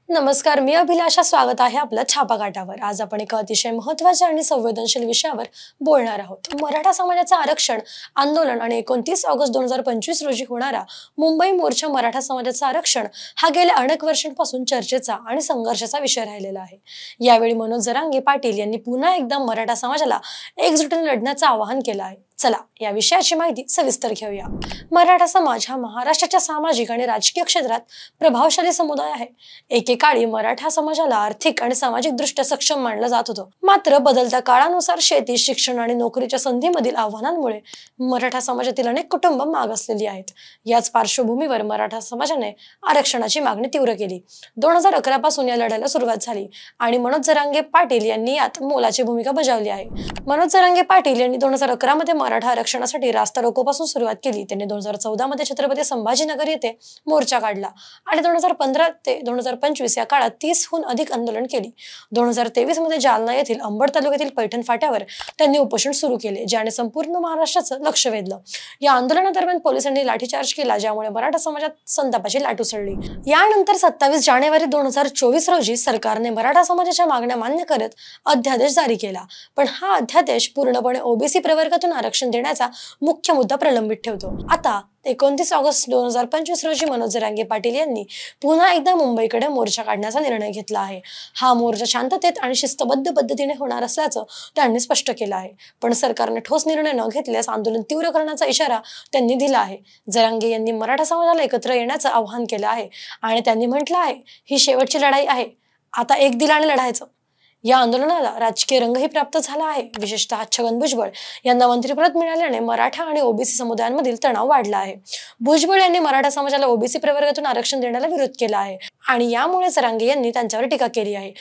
नमस्कार, मी अभिलाषा. स्वागत आहे आपलं छापाकाटावर. आज आपण एका अतिशय महत्त्वाच्या आणि संवेदनशील विषयावर बोलणार आहोत. मराठा समाजाचं आरक्षण आंदोलन आणि 29 ऑगस्ट 2025 रोजी होणारा मुंबई मोर्चा मराठा समाजाचं आरक्षण हा गेल्या अनेक वर्षांपासून चर्चेचा आणि संघर्षाचा विषय राहिलेला आहे. यावेळी मनोज जरांगे पाटील यांनी पुन्हा एकदा मराठा समाजाला एकजुटीने लढण्याचं आवाहन केलं आहे. चला या विषयाची माहिती सविस्तर घेऊया. मराठा समाज हा महाराष्ट्राच्या सामाजिक आणि राजकीय क्षेत्रात प्रभावशाली समुदाय आहे. एकेकाळी मराठा समाजाला आर्थिक आणि सामाजिक दृष्ट्या सक्षम मानलं जात होतं. मात्र बदलत्या काळानुसार शेती, शिक्षण आणि नोकरीच्या संधीमधील आव्हानांमुळे मराठा समाजातील अनेक कुटुंब मागासलेली आहेत. याच पार्श्वभूमीवर मराठा समाजाने आरक्षणाची मागणी तीव्र केली. 2011 पासून या लढ्याला सुरुवात झाली आणि मनोज जरांगे पाटील यांनी यात मोलाची भूमिका बजावली आहे. मनोज जरांगे पाटील यांनी 2011 मध्ये मराठा आरक्षणासाठी रास्ता रोकोपासून सुरुवात केली. त्यांनी 2014 मध्ये छत्रपती संभाजीनगर येथे मोर्चा काढला आणि 2015 ते 2025 या काळात 30 हून अधिक आंदोलन केली. 2023 मध्ये जालना येथील अंबड तालुक्यातील पैठण फाट्यावर त्यांनी उपोषण सुरू केले, ज्याने संपूर्ण महाराष्ट्राचं लक्ष वेधलं. या आंदोलनादरम्यान पोलिसांनी लाठीचार्ज केला, ज्यामुळे मराठा समाजात संतापाची लाट उसळली. यानंतर 27 जानेवारी 2024 रोजी सरकारने मराठा समाजाच्या मागण्या मान्य करत अध्यादेश जारी केला. पण हा अध्यादेश पूर्णपणे ओबीसी प्रवर्गातून आरक्षण देण्याचा मुख्य मुद्दा प्रलंबित ठेवतो. आता 29 ऑगस्ट 2025 रोजी मनोज जरांगे पाटील यांनी पुन्हा एकदा मुंबईकडे मोर्चा काढण्याचा निर्णय घेतला आहे. हा मोर्चा शांततेत आणि शिस्तबद्ध पद्धतीने होणार असल्याचं त्यांनी स्पष्ट केलं आहे. पण सरकारने ठोस निर्णय न घेतल्यास आंदोलन तीव्र करण्याचा इशारा त्यांनी दिला आहे. जरांगे यांनी मराठा समाजाला एकत्र येण्याचं आवाहन केलं आहे आणि त्यांनी म्हटलं आहे, ही शेवटची लढाई आहे. आता एक दिलाने लढायचं. या आंदोलनाला राजकीय रंगही प्राप्त झाला आहे. विशेषतः छगन भुजबळ यांना मंत्रिपद मिळाल्याने मराठा आणि ओबीसी समुदायांमधील तणाव वाढला आहे. भुजबळ यांनी मराठा समाजाला ओबीसी प्रवर्गातून आरक्षण देण्याला विरोध केला आहे आणि यामुळे जरांगे यांनी त्यांच्यावर टीका केली आहे.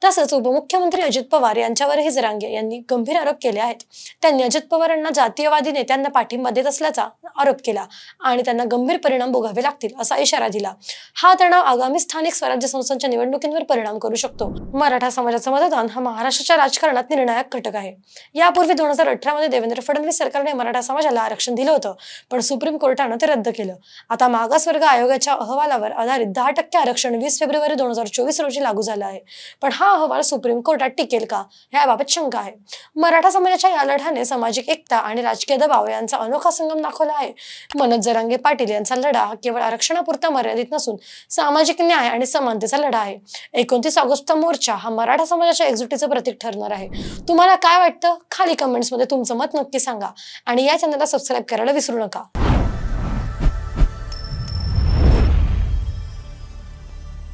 तसंच उपमुख्यमंत्री अजित पवार यांच्यावरही जरांगे यांनी गंभीर आरोप केले आहेत. त्यांनी अजित पवार यांना जातीयवादी नेत्यांना पाठिंबा देत असल्याचा आरोप केला आणि त्यांना गंभीर परिणाम भोगावे लागतील असा इशारा दिला. हा तणाव आगामी स्थानिक स्वराज्य संस्थांच्या निवडणुकींवर परिणाम करू शकतो. मराठा समाजाचं मतदान हा महाराष्ट्राच्या राजकारणात निर्णायक घटक आहे. यापूर्वी 2018 मध्ये देवेंद्र फडणवीस सरकारने मराठा समाजाला आरक्षण दिलं होतं, पण सुप्रीम कोर्टानं ते रद्द केलं. आता मागासवर्ग आयोगाच्या अहवालावर आधारित 10% आरक्षण 20 फेब्रुवारी 2024 रोजी लागू झालं आहे. पण हा अहवाल सुप्रीम कोर्टात टिकेल का, याबाबत शंका आहे. मराठा समाजाच्या या लढ्याने सामाजिक एकता आणि राजकीय दबाव यांचा अनोखा संगम दाखवला आहे. मनोज जरांगे पाटील यांचा लढा हा केवळ आरक्षणापुरता मर्यादित नसून सामाजिक न्याय आणि समानतेचा लढा आहे. 29 ऑगस्टचा मोर्चा हा मराठा समाजाच्या एकजुटीचं प्रतीक ठरणार आहे. तुम्हाला काय वाटतं? खाली कमेंट्समध्ये तुमचं मत नक्की सांगा आणि या चॅनलला सबस्क्राईब करायला विसरू नका.